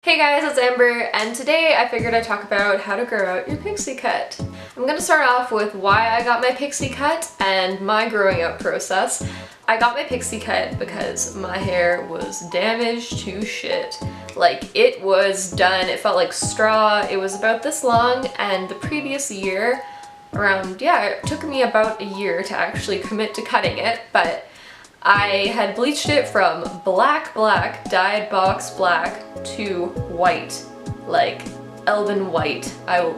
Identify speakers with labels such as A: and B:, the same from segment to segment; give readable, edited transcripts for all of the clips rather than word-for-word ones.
A: Hey guys, it's Amber, and today I figured I'd talk about how to grow out your pixie cut. I'm gonna start off with why I got my pixie cut and my growing out process. I got my pixie cut because my hair was damaged to shit. Like, it was done, it felt like straw, it was about this long, and the previous year, it took me about a year to actually commit to cutting it, but I had bleached it from black, dyed box black, to white, like elven white.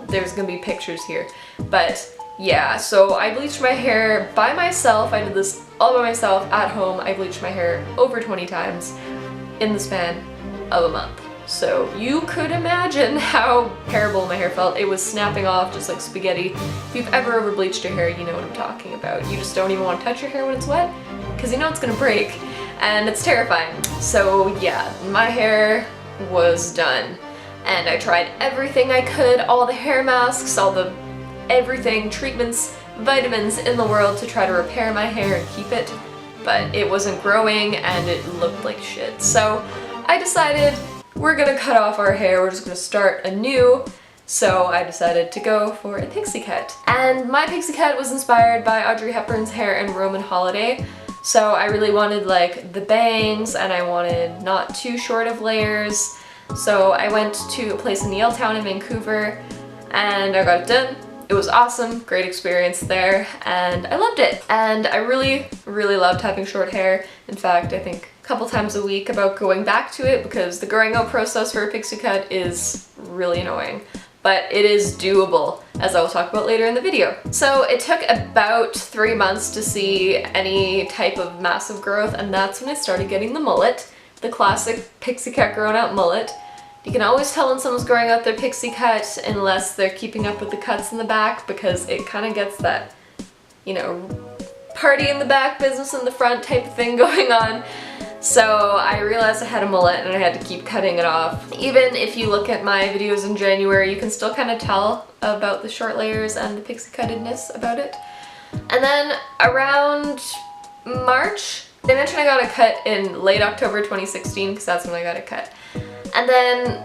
A: There's gonna be pictures here. But yeah, so I bleached my hair by myself. I did this all by myself at home. I bleached my hair over 20 times in the span of a month. So you could imagine how terrible my hair felt. It was snapping off just like spaghetti. If you've ever over bleached your hair, you know what I'm talking about. You just don't even want to touch your hair when it's wet, because you know it's gonna break, and it's terrifying. So yeah, my hair was done, and I tried everything I could, all the hair masks, everything, treatments, vitamins in the world to try to repair my hair and keep it, but it wasn't growing and it looked like shit. So I decided we're gonna cut off our hair, we're just gonna start anew. So I decided to go for a pixie cut. And my pixie cut was inspired by Audrey Hepburn's hair in Roman Holiday. So I really wanted like the bangs, and I wanted not too short of layers. So I went to a place in Yaletown in Vancouver and I got it done. It was awesome, great experience there, and I loved it. And I really loved having short hair. In fact, I think a couple times a week about going back to it, because the growing out process for a pixie cut is really annoying. But it is doable, as I will talk about later in the video. So it took about 3 months to see any type of massive growth, and that's when I started getting the mullet, the classic pixie cut grown out mullet. You can always tell when someone's growing out their pixie cut unless they're keeping up with the cuts in the back, because it kind of gets that, you know, party in the back, business in the front type of thing going on. So I realized I had a mullet and I had to keep cutting it off. Even if you look at my videos in January, you can still kind of tell about the short layers and the pixie cuttedness about it. And then around March, I mentioned I got a cut in late October 2016, because that's when I got it cut. And then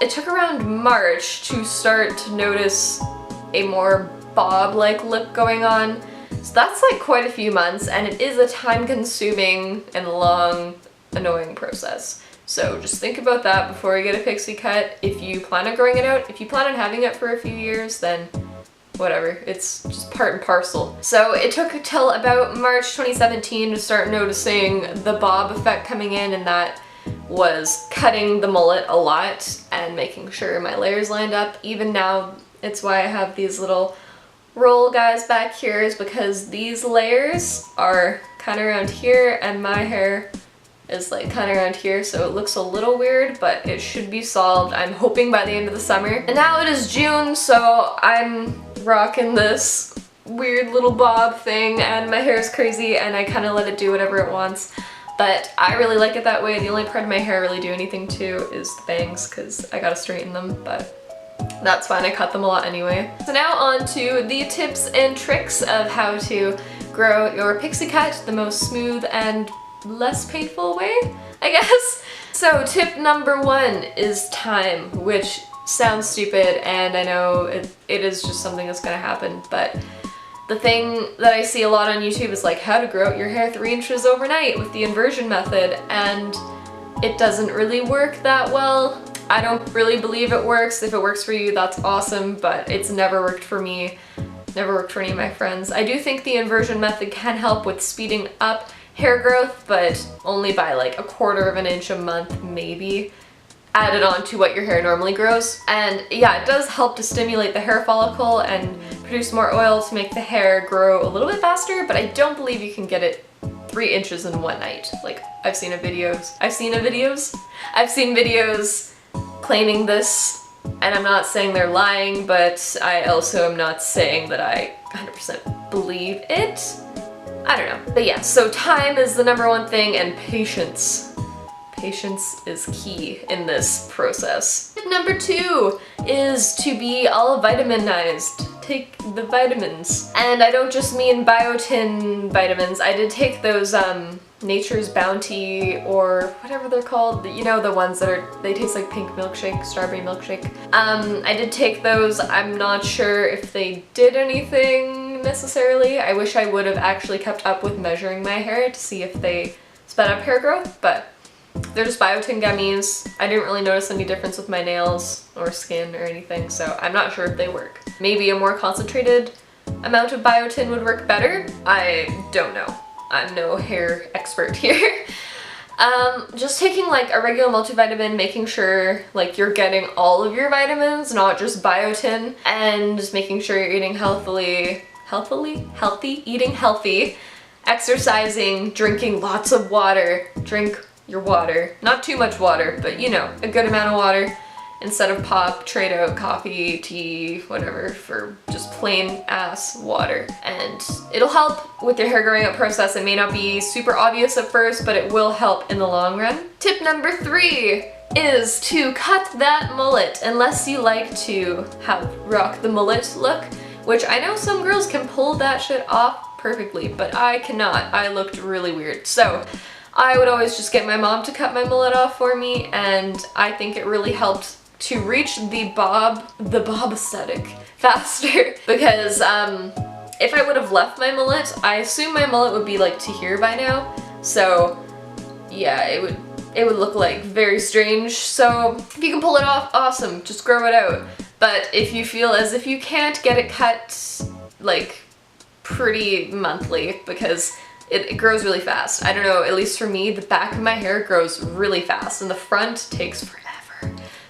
A: it took around March to start to notice a more bob-like look going on. So that's like quite a few months, and it is a time-consuming and long, annoying process. So just think about that before you get a pixie cut. If you plan on growing it out, if you plan on having it for a few years, then whatever, it's just part and parcel. So it took till about March 2017 to start noticing the bob effect coming in, and that was cutting the mullet a lot and making sure my layers lined up. Even now, it's why I have these little roll guys back here, is because these layers are kind of around here and my hair is like kind of around here, so it looks a little weird, but it should be solved, I'm hoping, by the end of the summer. And now it is June, so I'm rocking this weird little bob thing, and my hair is crazy and I kind of let it do whatever it wants. But I really like it that way. The only part of my hair I really do anything to is the bangs, because I gotta straighten them, but that's fine, I cut them a lot anyway. So now on to the tips and tricks of how to grow your pixie cut the most smooth and less painful way, I guess. So tip number 1 is time, which sounds stupid, and I know it is just something that's gonna happen, but the thing that I see a lot on YouTube is like how to grow out your hair 3 inches overnight with the inversion method, and it doesn't really work that well. I don't really believe it works. If it works for you, that's awesome, but it's never worked for me, never worked for any of my friends. I do think the inversion method can help with speeding up hair growth, but only by like 1/4 of an inch a month, maybe, added on to what your hair normally grows. And yeah, it does help to stimulate the hair follicle and produce more oil to make the hair grow a little bit faster, but I don't believe you can get it 3 inches in one night. Like, I've seen videos claiming this, and I'm not saying they're lying, but I also am not saying that I 100% believe it. I don't know. But yeah, so time is the number 1 thing, and patience. Patience is key in this process. Tip number 2 is to be all vitaminized. Take the vitamins. And I don't just mean biotin vitamins. I did take those Nature's Bounty or whatever they're called. You know, the ones that they taste like pink milkshake, strawberry milkshake. I did take those. I'm not sure if they did anything necessarily. I wish I would have actually kept up with measuring my hair to see if they sped up hair growth, but they're just biotin gummies. I didn't really notice any difference with my nails or skin or anything, so I'm not sure if they work. Maybe a more concentrated amount of biotin would work better. I don't know. I'm no hair expert here. Just taking like a regular multivitamin, making sure like you're getting all of your vitamins, not just biotin, and just making sure you're eating eating healthy, exercising, drinking lots of water. Drink your water. Not too much water, but you know, a good amount of water. Instead of pop, trade out coffee, tea, whatever, for just plain ass water. And it'll help with your hair growing out process. It may not be super obvious at first, but it will help in the long run. Tip number 3 is to cut that mullet, unless you like to rock the mullet look, which I know some girls can pull that shit off perfectly, but I cannot. I looked really weird. So I would always just get my mom to cut my mullet off for me, and I think it really helped to reach the bob aesthetic faster, because if I would have left my mullet, I assume my mullet would be like to here by now, so yeah, it would look like very strange. So if you can pull it off, awesome, just grow it out. But if you feel as if you can't, get it cut like pretty monthly, because it grows really fast. I don't know, at least for me, the back of my hair grows really fast and the front takes forever.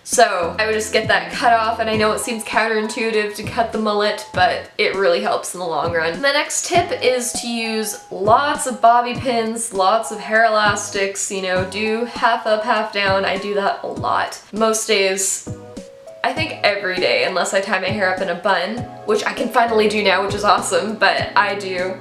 A: So I would just get that cut off, and I know it seems counterintuitive to cut the mullet, but it really helps in the long run. The next tip is to use lots of bobby pins, lots of hair elastics, you know, do half up, half down. I do that a lot. Most days, I think every day, unless I tie my hair up in a bun, which I can finally do now, which is awesome, but I do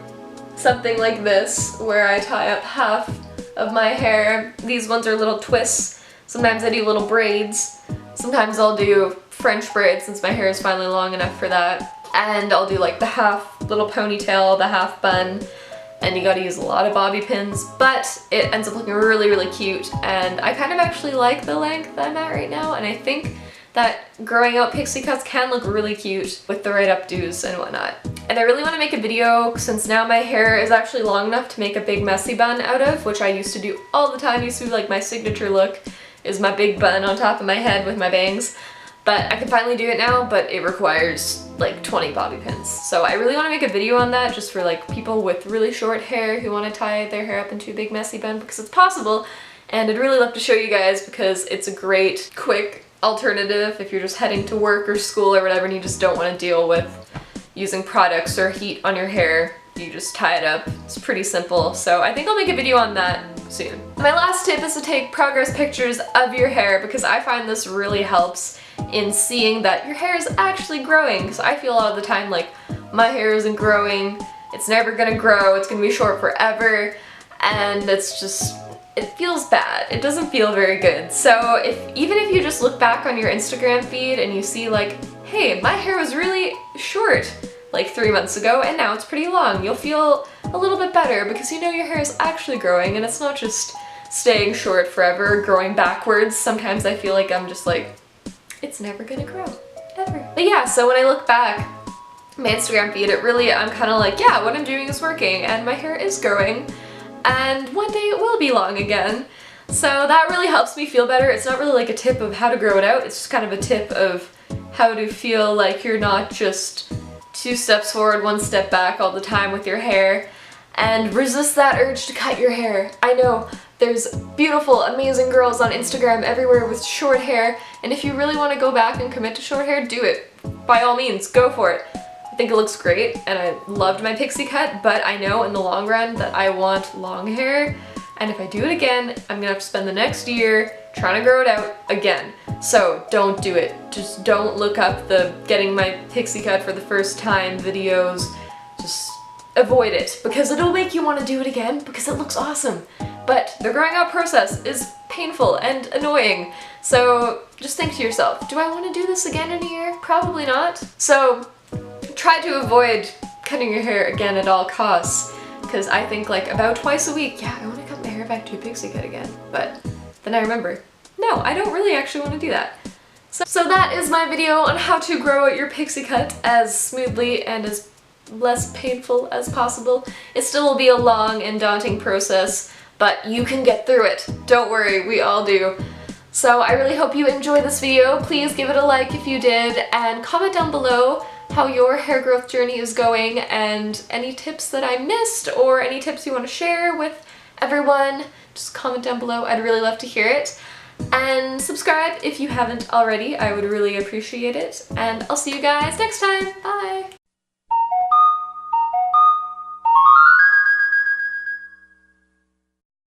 A: something like this, where I tie up half of my hair. These ones are little twists. Sometimes I do little braids. Sometimes I'll do French braids since my hair is finally long enough for that. And I'll do like the half little ponytail, the half bun, and you gotta use a lot of bobby pins, but it ends up looking really, really cute, and I kind of actually like the length I'm at right now, and I think that growing out pixie cuts can look really cute with the right updos and whatnot. And I really want to make a video, since now my hair is actually long enough to make a big messy bun out of, which I used to do all the time. Used to be like my signature look, is my big bun on top of my head with my bangs. But I can finally do it now, but it requires like 20 bobby pins. So I really want to make a video on that, just for like people with really short hair who want to tie their hair up into a big messy bun, because it's possible. And I'd really love to show you guys, because it's a great, quick alternative if you're just heading to work or school or whatever and you just don't want to deal with using products or heat on your hair. You just tie it up. It's pretty simple. So I think I'll make a video on that soon. My last tip is to take progress pictures of your hair, because I find this really helps in seeing that your hair is actually growing. Because I feel a lot of the time like my hair isn't growing, it's never gonna grow, it's gonna be short forever, and it's just, it feels bad. It doesn't feel very good. So even if you just look back on your Instagram feed and you see like, hey, my hair was really short like 3 months ago and now it's pretty long, you'll feel a little bit better, because you know your hair is actually growing and it's not just staying short forever, growing backwards. Sometimes I feel like I'm just like, it's never gonna grow, ever. But yeah, so when I look back, my Instagram feed, I'm kind of like, yeah, what I'm doing is working and my hair is growing. And one day it will be long again. So that really helps me feel better. It's not really like a tip of how to grow it out, it's just kind of a tip of how to feel like you're not just 2 steps forward, 1 step back all the time with your hair, and resist that urge to cut your hair. I know there's beautiful, amazing girls on Instagram everywhere with short hair, and if you really want to go back and commit to short hair, do it. By all means, go for it. I think it looks great, and I loved my pixie cut, but I know in the long run that I want long hair, and if I do it again, I'm gonna have to spend the next year trying to grow it out again. So don't do it. Just don't look up the getting my pixie cut for the first time videos. Just avoid it, because it'll make you want to do it again, because it looks awesome. But the growing out process is painful and annoying. So just think to yourself, do I want to do this again in a year? Probably not. So try to avoid cutting your hair again at all costs, because I think like about twice a week, yeah, I want to cut go back to a pixie cut again. But then I remember, no, I don't really actually want to do that. So that is my video on how to grow out your pixie cut as smoothly and as less painful as possible. It still will be a long and daunting process, but you can get through it. Don't worry, we all do. So I really hope you enjoyed this video. Please give it a like if you did, and comment down below how your hair growth journey is going and any tips that I missed or any tips you want to share with everyone. Just comment down below. I'd really love to hear it. And subscribe if you haven't already. I would really appreciate it. And I'll see you guys next time. Bye!